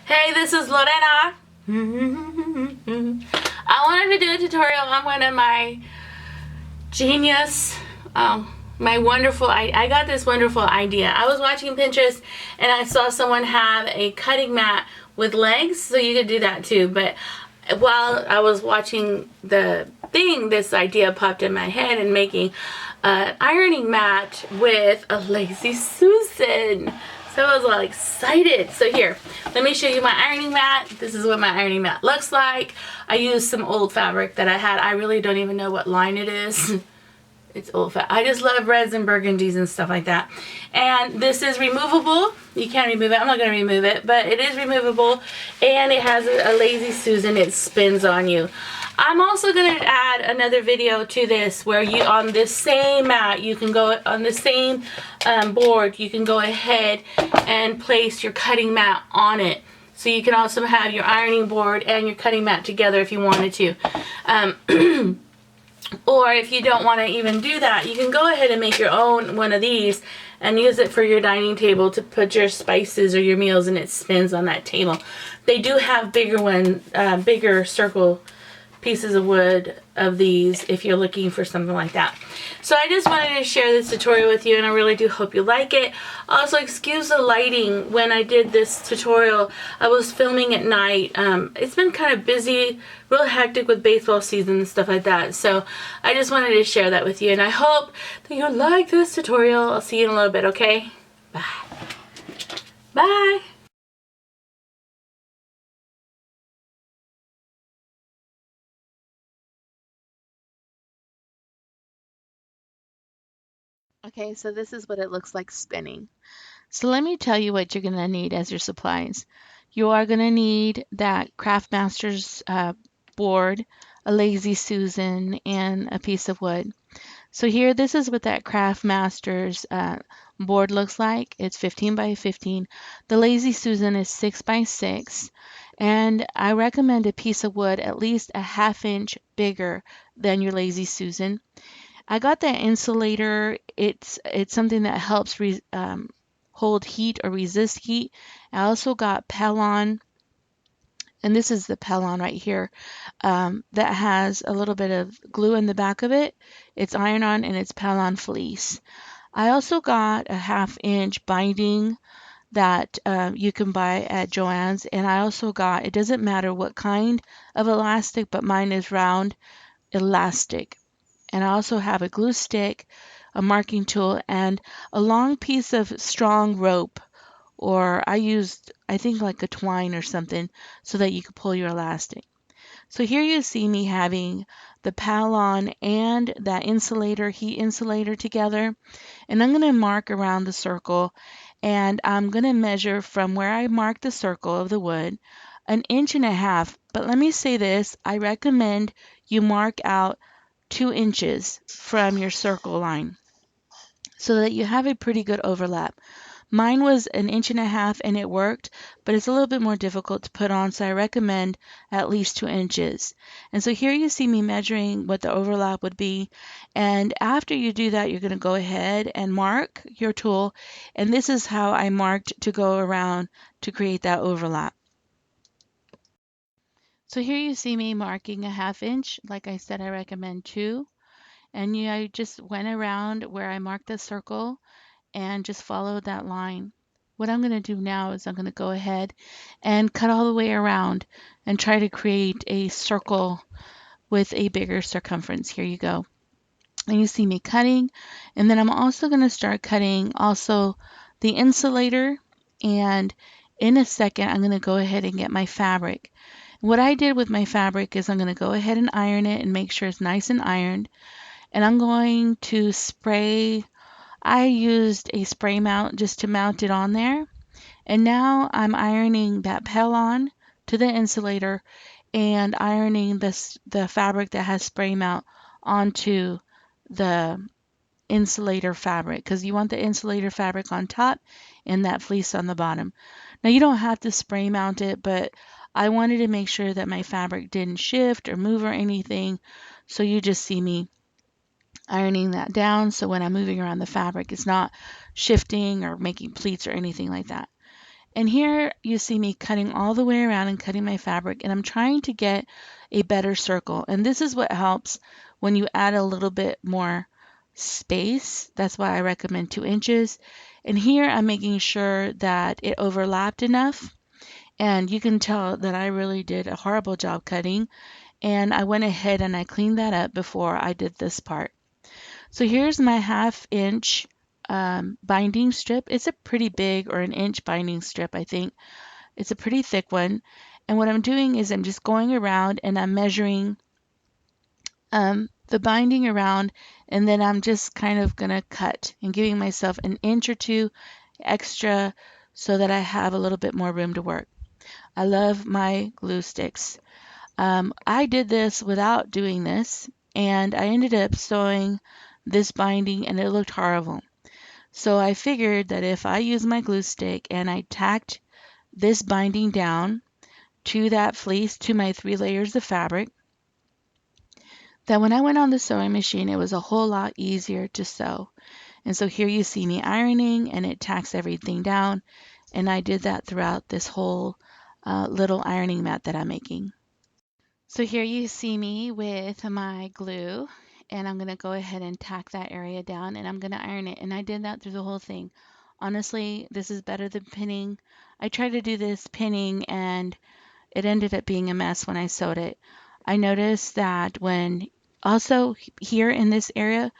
Hey, this is Lorena. I wanted to do a tutorial on one of my genius, my wonderful, I got this wonderful idea. I was watching Pinterest and I saw someone have a cutting mat with legs, so you could do that too. But while I was watching the thing, this idea popped in my head and making an ironing mat with a lazy Susan. So I was all excited. So here, let me show you my ironing mat. This is what my ironing mat looks like. I used some old fabric that I had. I really don't even know what line it is. It's old fabric. I just love reds and burgundies and stuff like that. And this is removable. You can't remove it. I'm not going to remove it, but it is removable. And it has a lazy Susan. It spins on you. I'm also going to add another video to this where you, on this same mat, you can go on the same board, you can go ahead and place your cutting mat on it. So you can also have your ironing board and your cutting mat together if you wanted to. Or if you don't want to even do that, you can go ahead and make your own one of these and use it for your dining table to put your spices or your meals, and it spins on that table. They do have bigger circle pieces of wood of these if you're looking for something like that. So I just wanted to share this tutorial with you, and I really do hope you like it. Also, excuse the lighting. When I did this tutorial, I was filming at night. It's been kind of busy, real hectic with baseball season and stuff like that. So I just wanted to share that with you, and I hope that you like this tutorial. I'll see you in a little bit, okay? Bye. Bye. Okay, so this is what it looks like spinning. So let me tell you what you're going to need as your supplies. You are going to need that Craftmaster's board, a Lazy Susan, and a piece of wood. So here, this is what that Craftmaster's board looks like. It's 15 by 15. The Lazy Susan is 6 by 6. And I recommend a piece of wood at least a ½ inch bigger than your Lazy Susan. I got that insulator. It's something that helps hold heat or resist heat. I also got Pellon, and this is the Pellon right here, that has a little bit of glue in the back of it. It's iron-on and it's Pellon fleece. I also got a ½ inch binding that you can buy at Joann's, and I also got, it doesn't matter what kind of elastic, but mine is round elastic. And I also have a glue stick, a marking tool, and a long piece of strong rope, or I think like a twine or something, so that you can pull your elastic. So here you see me having the Pallon and that insulator, heat insulator together, and I'm going to mark around the circle, and I'm going to measure from where I marked the circle of the wood 1.5 inches. But let me say this, I recommend you mark out 2 inches from your circle line so that you have a pretty good overlap. Mine was 1.5 inches and it worked, but it's a little bit more difficult to put on, so I recommend at least 2 inches. And so here you see me measuring what the overlap would be. And after you do that, you're going to go ahead and mark your tool. And this is how I marked to go around to create that overlap. So here you see me marking a ½ inch. Like I said, I recommend 2. And I just went around where I marked the circle and just followed that line. What I'm going to do now is I'm going to go ahead and cut all the way around and try to create a circle with a bigger circumference. Here you go. And you see me cutting, and then I'm also going to start cutting also the insulator, and in a second I'm going to go ahead and get my fabric. What I did with my fabric is I'm going to go ahead and iron it and make sure it's nice and ironed. And I'm going to spray, I used a spray mount just to mount it on there. And now I'm ironing that Pellon to the insulator and ironing the fabric that has spray mount onto the insulator fabric, because you want the insulator fabric on top and that fleece on the bottom. Now you don't have to spray mount it, but I wanted to make sure that my fabric didn't shift or move or anything. So you just see me ironing that down, so when I'm moving around the fabric, it's not shifting or making pleats or anything like that. And here you see me cutting all the way around and cutting my fabric, and I'm trying to get a better circle. And this is what helps when you add a little bit more space. That's why I recommend 2 inches. And here I'm making sure that it overlapped enough. And you can tell that I really did a horrible job cutting. And I went ahead and I cleaned that up before I did this part. So here's my 1/2 inch binding strip. It's a pretty big, or an inch binding strip, I think. It's a pretty thick one. And what I'm doing is I'm just going around and I'm measuring the binding around, and then I'm just kind of going to cut and giving myself an inch or 2 extra so that I have a little bit more room to work. I love my glue sticks. I did this without doing this, and I ended up sewing this binding and it looked horrible. So I figured that if I use my glue stick and I tacked this binding down to that fleece, to my 3 layers of fabric, that when I went on the sewing machine, it was a whole lot easier to sew. And so here you see me ironing and it tacks everything down. And I did that throughout this whole little ironing mat that I'm making. So here you see me with my glue, and I'm going to go ahead and tack that area down, and I'm going to iron it. And I did that through the whole thing. Honestly, this is better than pinning. I tried to do this pinning and it ended up being a mess when I sewed it. I noticed that when also here in this area,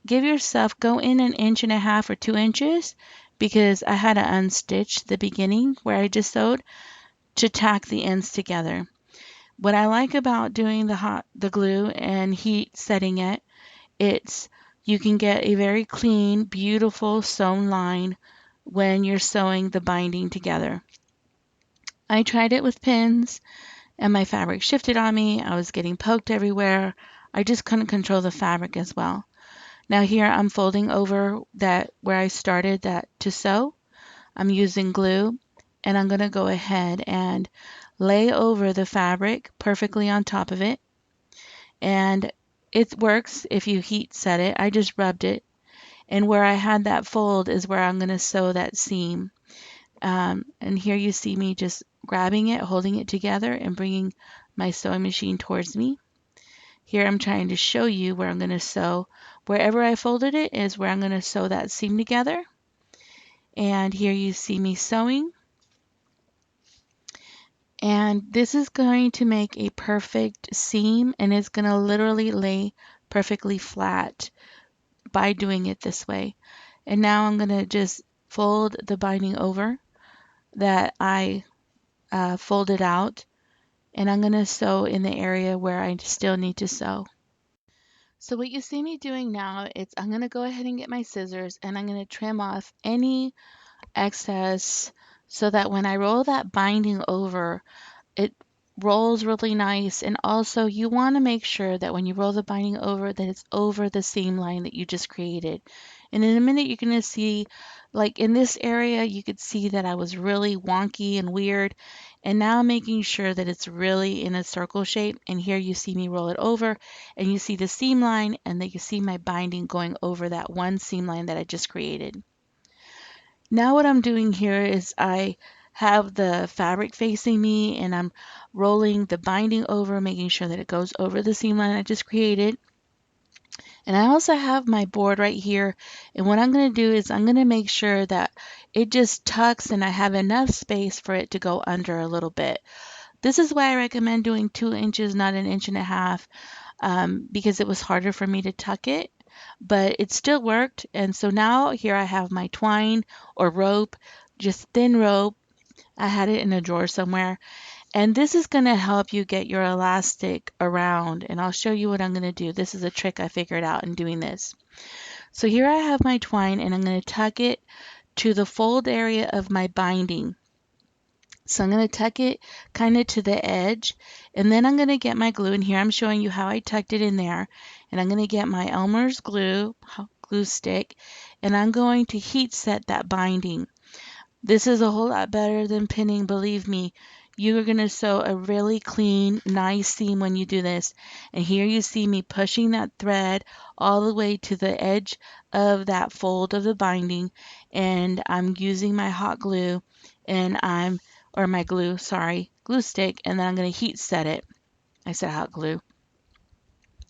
give yourself, go in 1.5 inches or 2 inches, because I had to unstitch the beginning where I just sewed to tack the ends together. What I like about doing the glue and heat setting it, it's you can get a very clean, beautiful sewn line when you're sewing the binding together. I tried it with pins and my fabric shifted on me. I was getting poked everywhere. I just couldn't control the fabric as well. Now here I'm folding over that where I started that to sew. I'm using glue, and I'm going to go ahead and lay over the fabric perfectly on top of it. And it works if you heat set it. I just rubbed it. And where I had that fold is where I'm going to sew that seam. And here you see me just grabbing it, holding it together, and bringing my sewing machine towards me. Here I'm trying to show you where I'm going to sew. Wherever I folded it is where I'm going to sew that seam together. And here you see me sewing. And this is going to make a perfect seam, and it's going to literally lay perfectly flat by doing it this way. And now I'm going to just fold the binding over that I folded out, and I'm going to sew in the area where I still need to sew. So what you see me doing now is I'm going to go ahead and get my scissors, and I'm going to trim off any excess so that when I roll that binding over, it rolls really nice. And also you want to make sure that when you roll the binding over, that it's over the seam line that you just created. And in a minute you're going to see, like in this area, you could see that I was really wonky and weird. And now I'm making sure that it's really in a circle shape. And here you see me roll it over, and you see the seam line, and then you see my binding going over that one seam line that I just created. Now what I'm doing here is I have the fabric facing me, and I'm rolling the binding over, making sure that it goes over the seam line I just created. And I also have my board right here, and what I'm going to do is I'm going to make sure that it just tucks and I have enough space for it to go under a little bit. This is why I recommend doing 2 inches, not 1.5 inches, because it was harder for me to tuck it, but it still worked. And so now here I have my twine or rope, just thin rope. I had it in a drawer somewhere. And this is going to help you get your elastic around. And I'll show you what I'm going to do. This is a trick I figured out in doing this. So here I have my twine, and I'm going to tuck it to the fold area of my binding. So I'm going to tuck it kind of to the edge, and then I'm going to get my glue, and here I'm showing you how I tucked it in there. And I'm going to get my Elmer's glue stick, and I'm going to heat set that binding. This is a whole lot better than pinning, believe me. You are going to sew a really clean, nice seam when you do this. And here you see me pushing that thread all the way to the edge of that fold of the binding, and I'm using my hot glue, and or my glue, sorry, glue stick, and then I'm going to heat set it. I said hot glue.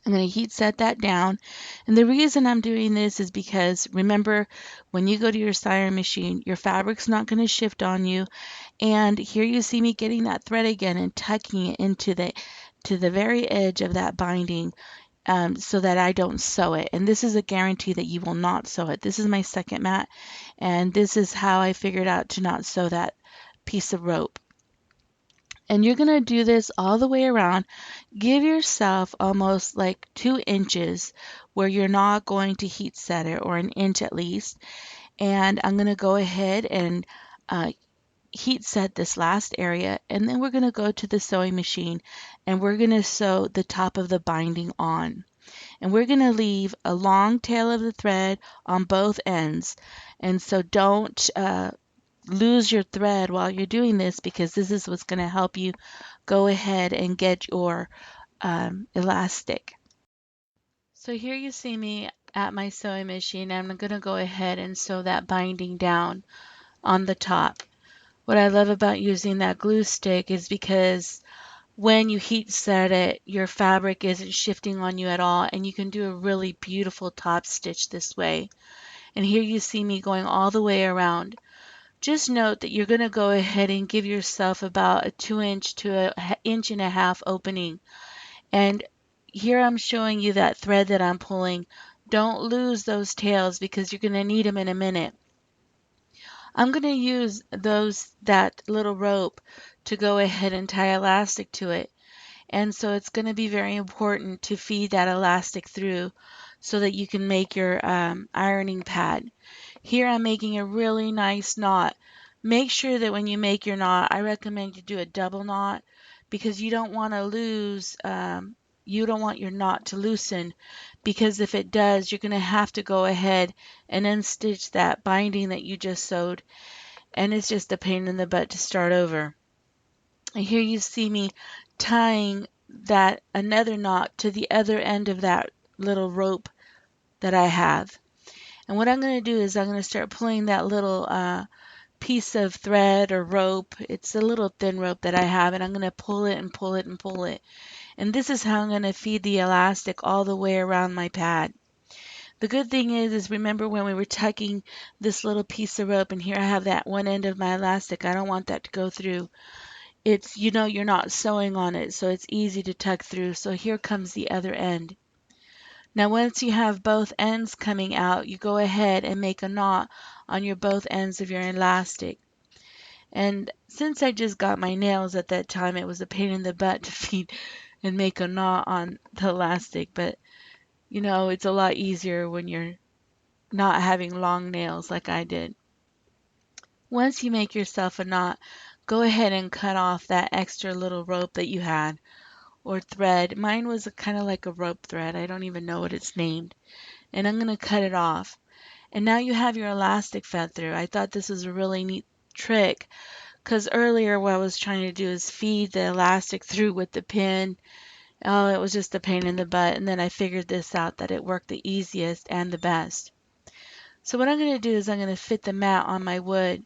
I'm going to heat set that down. And the reason I'm doing this is because remember, when you go to your sewing machine, your fabric's not going to shift on you. And here you see me getting that thread again and tucking it into the very edge of that binding, so that I don't sew it. And this is a guarantee that you will not sew it. This is my second mat, and this is how I figured out to not sew that piece of rope. And you're going to do this all the way around. Give yourself almost like 2 inches where you're not going to heat set it, or an inch at least. And I'm going to go ahead and uh, heat set this last area, and then we're going to go to the sewing machine and we're going to sew the top of the binding on. And we're going to leave a long tail of the thread on both ends. And so don't lose your thread while you're doing this, because this is what's going to help you go ahead and get your elastic. So here you see me at my sewing machine. I'm going to go ahead and sew that binding down on the top. What I love about using that glue stick is because when you heat set it, your fabric isn't shifting on you at all, and you can do a really beautiful top stitch this way. And here you see me going all the way around. Just note that you're going to go ahead and give yourself about a 2 inch to a inch and a half opening. And here I'm showing you that thread that I'm pulling. Don't lose those tails because you're going to need them in a minute. I'm going to use that little rope to go ahead and tie elastic to it. And so it's going to be very important to feed that elastic through so that you can make your ironing pad. Here I'm making a really nice knot. Make sure that when you make your knot, I recommend you do a double knot, because you don't want to you don't want your knot to loosen, because if it does, you're going to have to go ahead and unstitch that binding that you just sewed, and it's just a pain in the butt to start over. And here you see me tying that another knot to the other end of that little rope that I have. And what I'm going to do is I'm going to start pulling that little piece of thread or rope. It's a little thin rope that I have, and I'm going to pull it and pull it and pull it. And this is how I'm going to feed the elastic all the way around my pad. The good thing is remember when we were tucking this little piece of rope, and here I have that one end of my elastic. I don't want that to go through. It's, you're not sewing on it, so it's easy to tuck through. So here comes the other end. Now once you have both ends coming out, you go ahead and make a knot on your both ends of your elastic. And since I just got my nails at that time, it was a pain in the butt to feed and make a knot on the elastic. But it's a lot easier when you're not having long nails like I did. Once you make yourself a knot, go ahead and cut off that extra little rope that you had, or thread. Mine was kind of like a rope thread. I don't even know what it's named. And I'm going to cut it off. And now you have your elastic fed through. I thought this was a really neat trick, because earlier what I was trying to do is feed the elastic through with the pin. Oh, it was just a pain in the butt. And then I figured this out, that it worked the easiest and the best. So what I'm going to do is I'm going to fit the mat on my wood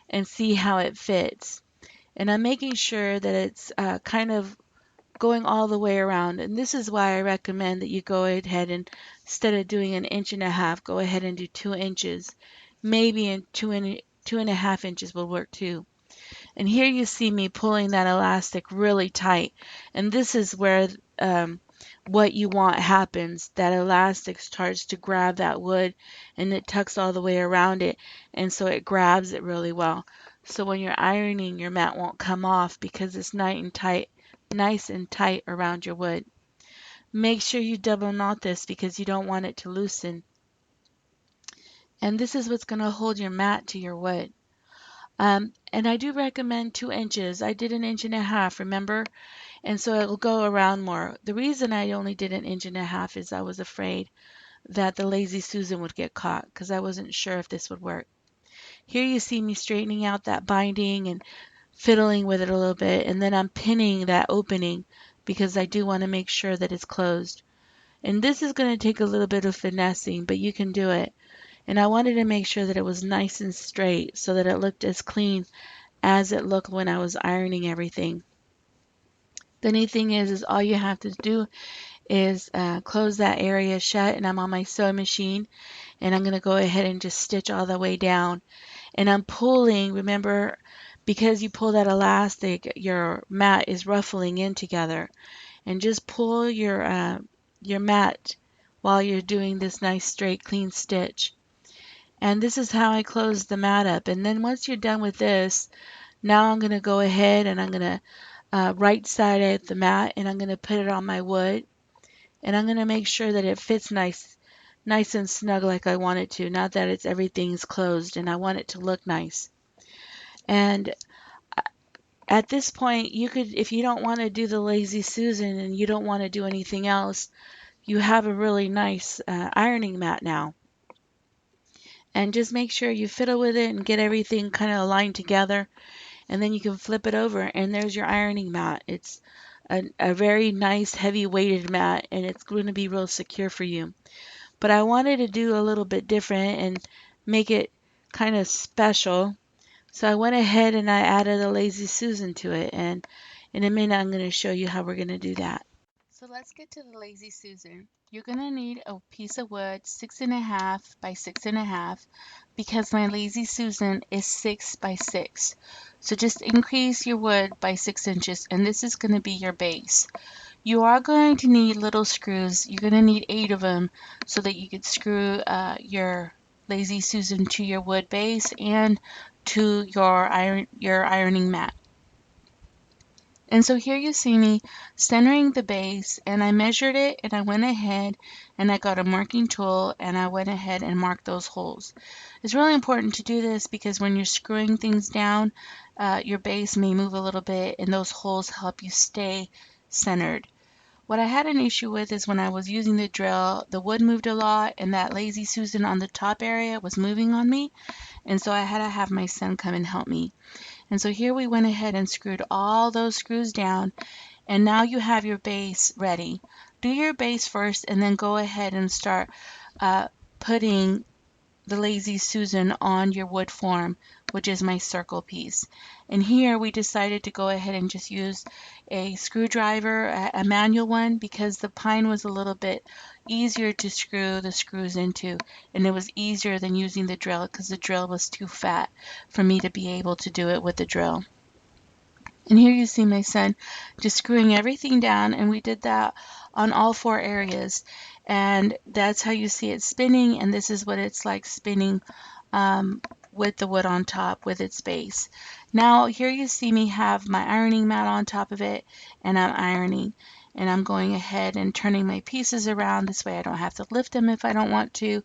and see how it fits. And I'm making sure that it's kind of going all the way around. And this is why I recommend that you go ahead and, instead of doing an inch and a half, go ahead and do 2 inches. Maybe in 2.5 inches will work too. And here you see me pulling that elastic really tight. And this is where what you want happens. That elastic starts to grab that wood, and it tucks all the way around it. And so it grabs it really well. So when you're ironing, your mat won't come off because it's nice and tight around your wood. Make sure you double knot this because you don't want it to loosen. And this is what's going to hold your mat to your wood. And I do recommend 2 inches. I did an inch and a half, remember? And so it will go around more. The reason I only did an inch and a half is I was afraid that the Lazy Susan would get caught, because I wasn't sure if this would work. Here you see me straightening out that binding and fiddling with it a little bit, and then I'm pinning that opening because I do want to make sure that it's closed. And this is going to take a little bit of finessing, but you can do it. And I wanted to make sure that it was nice and straight so that it looked as clean as it looked when I was ironing everything. The neat thing is all you have to do is close that area shut, and I'm on my sewing machine, and I'm going to go ahead and just stitch all the way down. And I'm pulling, remember, because you pull that elastic, your mat is ruffling in together. And just pull your mat while you're doing this nice straight clean stitch. And this is how I close the mat up. And then once you're done with this, now I'm going to go ahead and I'm going to right side it the mat, and I'm going to put it on my wood, and I'm going to make sure that it fits nice and snug like I want it to, not that it's everything's closed, and I want it to look nice. And at this point, you could, if you don't want to do the lazy Susan and you don't want to do anything else, you have a really nice ironing mat now. And just make sure you fiddle with it and get everything kind of aligned together, and then you can flip it over, and there's your ironing mat. It's a very nice heavy weighted mat, and it's going to be real secure for you. But I wanted to do a little bit different and make it kind of special. So I went ahead and I added a lazy Susan to it, and in a minute I'm going to show you how we're going to do that. So let's get to the lazy Susan. You're going to need a piece of wood 6.5 by 6.5 because my lazy Susan is 6 by 6. So just increase your wood by 6 inches, and this is going to be your base. You are going to need little screws. You're going to need 8 of them so that you can screw your lazy Susan to your wood base and to your ironing mat. And so here you see me centering the base, and I measured it, and I went ahead and I got a marking tool and I went ahead and marked those holes. It's really important to do this because when you're screwing things down, your base may move a little bit, and those holes help you stay centered. What I had an issue with is when I was using the drill, the wood moved a lot, and that lazy Susan on the top area was moving on me, and so I had to have my son come and help me. And so here we went ahead and screwed all those screws down, and now you have your base ready. Do your base first, and then go ahead and start putting the lazy Susan on your wood form, which is my circle piece. And here we decided to go ahead and just use a screwdriver, a manual one, because the pine was a little bit easier to screw the screws into, and it was easier than using the drill because the drill was too fat for me to be able to do it with the drill. And here you see my son just screwing everything down, and we did that on all 4 areas. And that's how you see it spinning, and this is what it's like spinning with the wood on top with its base. Now here you see me have my ironing mat on top of it, and I'm ironing. And I'm going ahead and turning my pieces around. This way I don't have to lift them if I don't want to.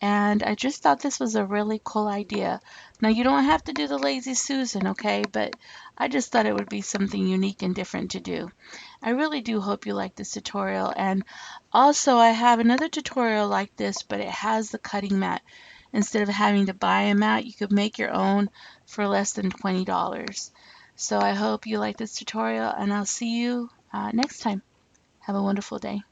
And I just thought this was a really cool idea. Now, you don't have to do the lazy Susan, okay? But I just thought it would be something unique and different to do. I really do hope you like this tutorial. And also, I have another tutorial like this, but it has the cutting mat. Instead of having to buy a mat, you could make your own for less than $20. So I hope you like this tutorial, and I'll see you next time. Have a wonderful day.